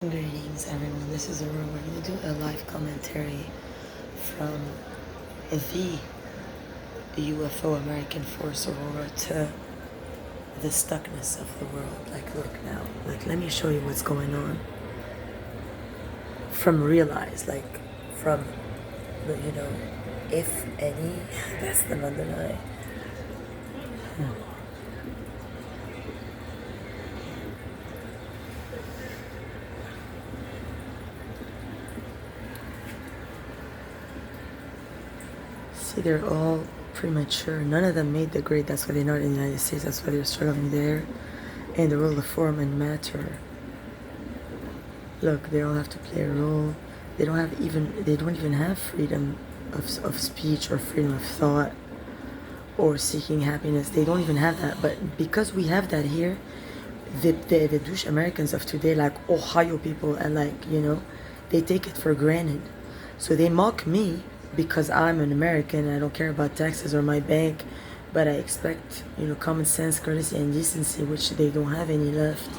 Greetings everyone, this is Aurora. We're going to do a live commentary from the UFO American Force Aurora to the stuckness of the world. Like, look now, like, let me show you what's going on. From realize, like, from, if any, that's the London Eye. See, they're all premature. None of them made the grade. That's why they're not in the United States. That's why they're struggling there. And the role of form and matter. Look, they all have to play a role. They don't even have freedom of speech or freedom of thought or seeking happiness. They don't even have that. But because we have that here, the douche Americans of today, like Ohio people, and they take it for granted. So they mock me because I'm an American and I don't care about taxes or my bank, but I expect, common sense, courtesy, and decency, which they don't have any left.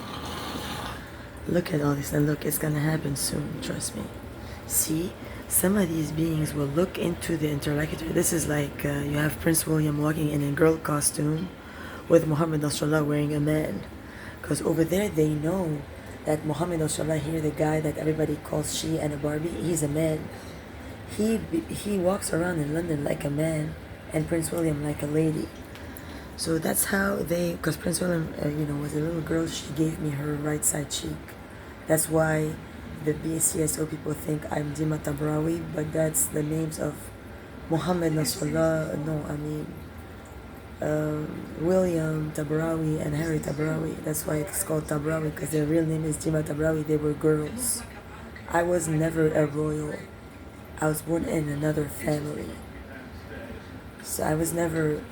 Look at all this, and look, it's gonna happen soon, trust me. See, some of these beings will look into the interlocutor. This is like, you have Prince William walking in a girl costume with Muhammad al-Shallah wearing a man. Because over there they know that Muhammad al-Shallah here, the guy that everybody calls she and a Barbie, he's a man. He walks around in London like a man, and Prince William like a lady. So that's how because Prince William, was a little girl, she gave me her right side cheek. That's why the BCSO people think I'm Dima Tabrawi, but that's the names of Muhammad Nasrallah, William Tabrawi and Harry Tabrawi. That's why it's called Tabrawi, because their real name is Dima Tabrawi. They were girls. I was never a royal. I was born in another family. So I was never,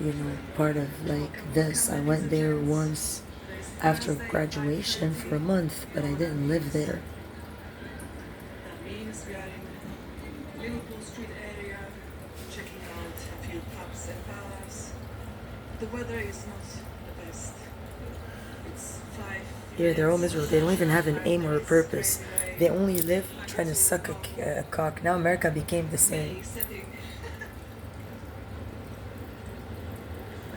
part of like this. I went there once after graduation for a month, but I didn't live there. That means we are in Liverpool Street area, checking out a few pubs and bars. The weather is not the best. It's 5. Here, they're all miserable. They don't even have an aim or a purpose. They only live trying to suck a cock. Now America became the same.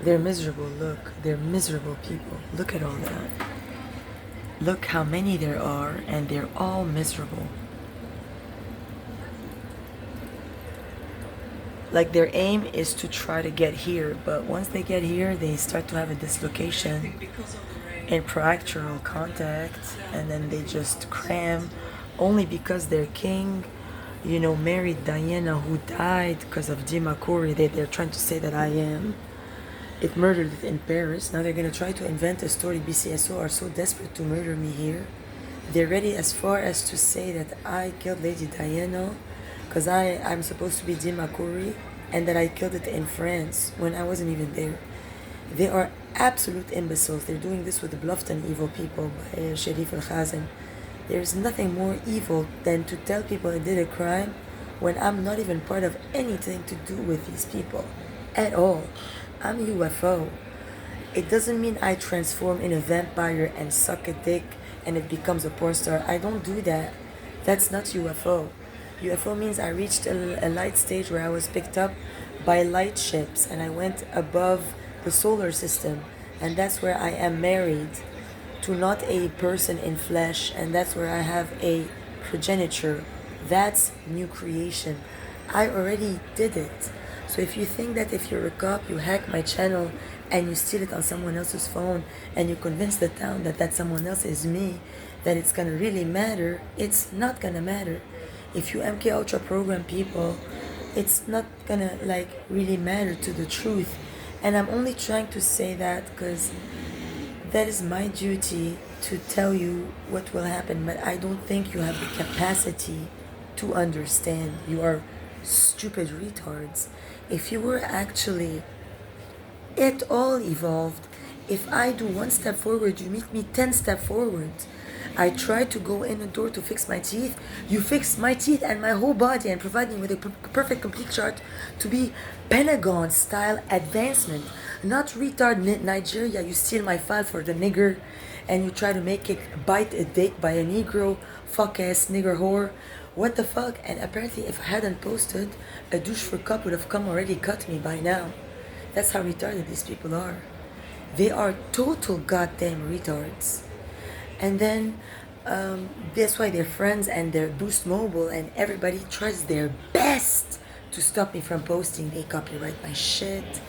They're miserable, look. They're miserable people. Look at all that. Look how many there are, and they're all miserable. Like, their aim is to try to get here, but once they get here, they start to have a dislocation in proactual contact, and then they just cram, only because their king, married Diana, who died because of Dima Khoury. They're trying to say that I am. It murdered it in Paris. Now they're going to try to invent a story. BCSO are so desperate to murder me here. They're ready as far as to say that I killed Lady Diana because I'm supposed to be Dima Khoury, and that I killed it in France when I wasn't even there. They are absolute imbeciles. They're doing this with the bluffed and evil people by Sharif al-Khazin. There's nothing more evil than to tell people I did a crime when I'm not even part of anything to do with these people at all. I'm UFO. It doesn't mean I transform in a vampire and suck a dick and it becomes a porn star. I don't do that. That's not UFO. UFO means I reached a light stage where I was picked up by light ships and I went above the solar system, and that's where I am married to not a person in flesh, and that's where I have a progeniture. That's new creation. I already did it. So if you think that if you're a cop, you hack my channel and you steal it on someone else's phone and you convince the town that that someone else is me, that it's gonna really matter, it's not gonna matter. If you MK Ultra program people, it's not gonna really matter to the truth. And I'm only trying to say that because that is my duty to tell you what will happen, but I don't think you have the capacity to understand. You are stupid retards. If you were actually at all evolved, if I do one step forward, you meet me 10 steps forward. I tried to go in a door to fix my teeth. You fixed my teeth and my whole body and provide me with a perfect complete chart to be Pentagon style advancement. Not retard Nigeria, you steal my file for the nigger and you try to make it bite a dick by a Negro, fuck ass nigger whore. What the fuck? And apparently, if I hadn't posted, a douche for cup would have come already cut me by now. That's how retarded these people are. They are total goddamn retards. And then that's why their friends and their Boost Mobile and everybody tries their best to stop me from posting. They copyright my shit.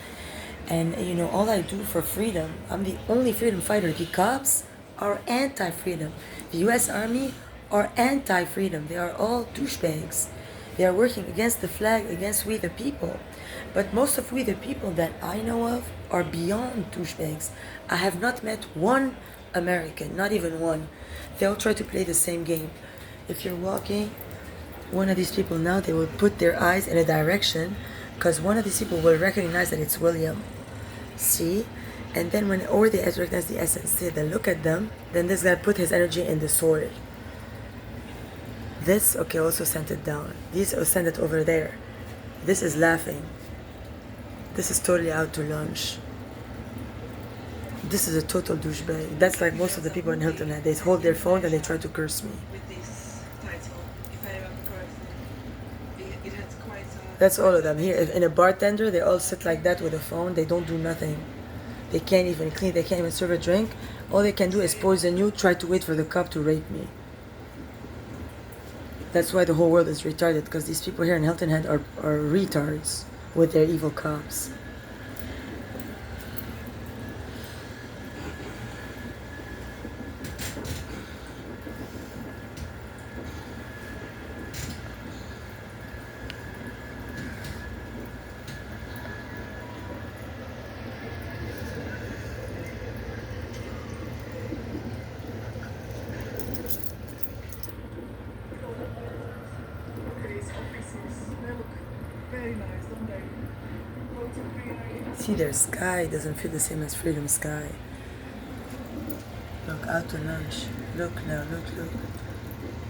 And you know, all I do for freedom, I'm the only freedom fighter. The cops are anti-freedom. The US Army are anti-freedom. They are all douchebags. They are working against the flag, against we the people. But most of we the people that I know of are beyond douchebags. I have not met one American, not even one. They all try to play the same game. If you're walking, one of these people now, they will put their eyes in a direction because one of these people will recognize that it's William. See? And then when, or they recognize the essence, they look at them, then this guy put his energy in the soil. This, okay, also sent it down. These, send it over there. This is laughing. This is totally out to lunch. This is a total douchebag. That's like most of the people in Hilton Head. They hold their phone and they try to curse me. With this title, if I remember correctly, it had quite a... That's all of them. Here, in a bartender, they all sit like that with a phone. They don't do nothing. They can't even clean. They can't even serve a drink. All they can do is poison you, try to wait for the cop to rape me. That's why the whole world is retarded, because these people here in Hilton Head are retards with their evil cops. Very nice, don't they? Lots of greenery. See, their sky doesn't feel the same as Freedom Sky. Look, out to lunch. Look now, look.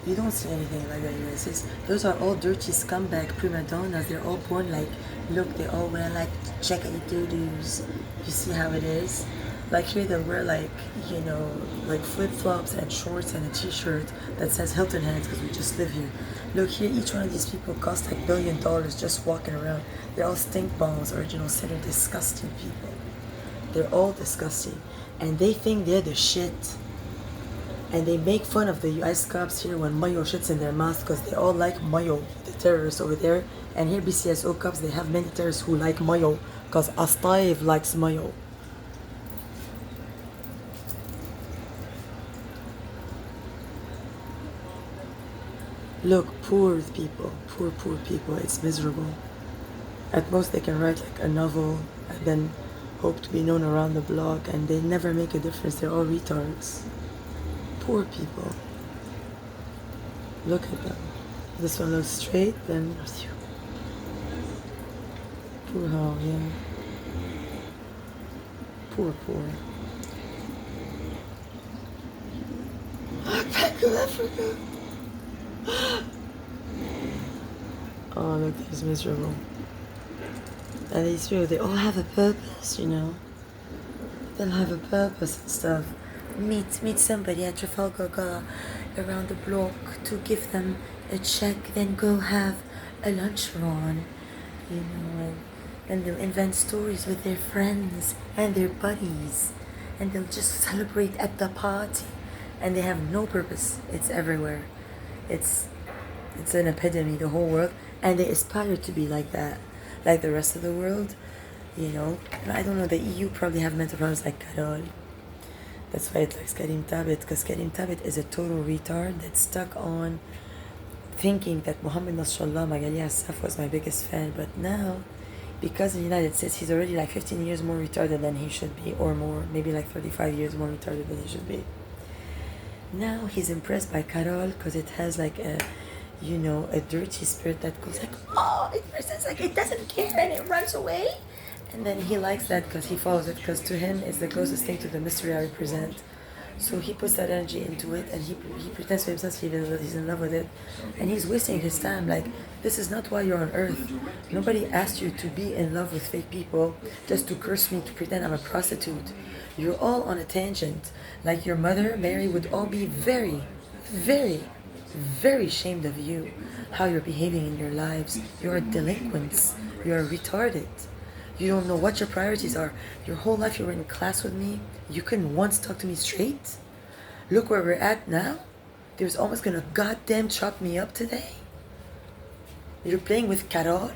You don't see anything like that in the United States. Those are all dirty scumbag prima donnas. They're all born like, look, they all wear like checkity doo-doos. You see how it is? Like here they'll wear like, you know, like flip-flops and shorts and a t-shirt that says Hilton Head because we just live here. Look here, each one of these people costs like $1 billion just walking around. They're all stink balls, original sin. They're disgusting people. They're all disgusting. And they think they're the shit. And they make fun of the US cops here when Mayo shits in their mouth because they all like Mayo, the terrorists over there. And here BCSO cops, they have many terrorists who like Mayo because Astayev likes Mayo. Look, poor people, poor people, it's miserable. At most they can write like a novel and then hope to be known around the block, and they never make a difference. They're all retards. Poor people. Look at them. This one looks straight, then poor how, yeah. Poor. Back of Africa. Oh, look, he's miserable. And these people, they all have a purpose, you know. They'll have a purpose and stuff. Meet somebody at Trafalgar around the block to give them a check, then go have a lunch run, you know, and they'll invent stories with their friends and their buddies, and they'll just celebrate at the party, and they have no purpose. It's everywhere. It's an epidemic, the whole world, and they aspire to be like that, like the rest of the world, you know. And I don't know, the EU probably have mental problems like Carol. That's why it likes Karim Tabit, because Karim Tabit is a total retard that's stuck on thinking that Mohammed Nasrallah Magali Assaf was my biggest fan, but now, because in the United States, he's already like 15 years more retarded than he should be, or more, maybe like 35 years more retarded than he should be. Now he's impressed by Carol because it has like a, you know, a dirty spirit that goes like, oh, it presents like it doesn't care and it runs away. And then he likes that because he follows it, because to him it's the closest thing to the mystery I represent. So he puts that energy into it, and he pretends to himself he's in love with it, and he's wasting his time. Like, this is not why you're on earth. Nobody asked you to be in love with fake people just to curse me, to pretend I'm a prostitute. You're all on a tangent. Like your mother, Mary, would all be very, very, very ashamed of you, how you're behaving in your lives. You're delinquents. You're retarded. You don't know what your priorities are. Your whole life you were in class with me. You couldn't once talk to me straight. Look where we're at now. They was almost gonna goddamn chop me up today. You're playing with Carol.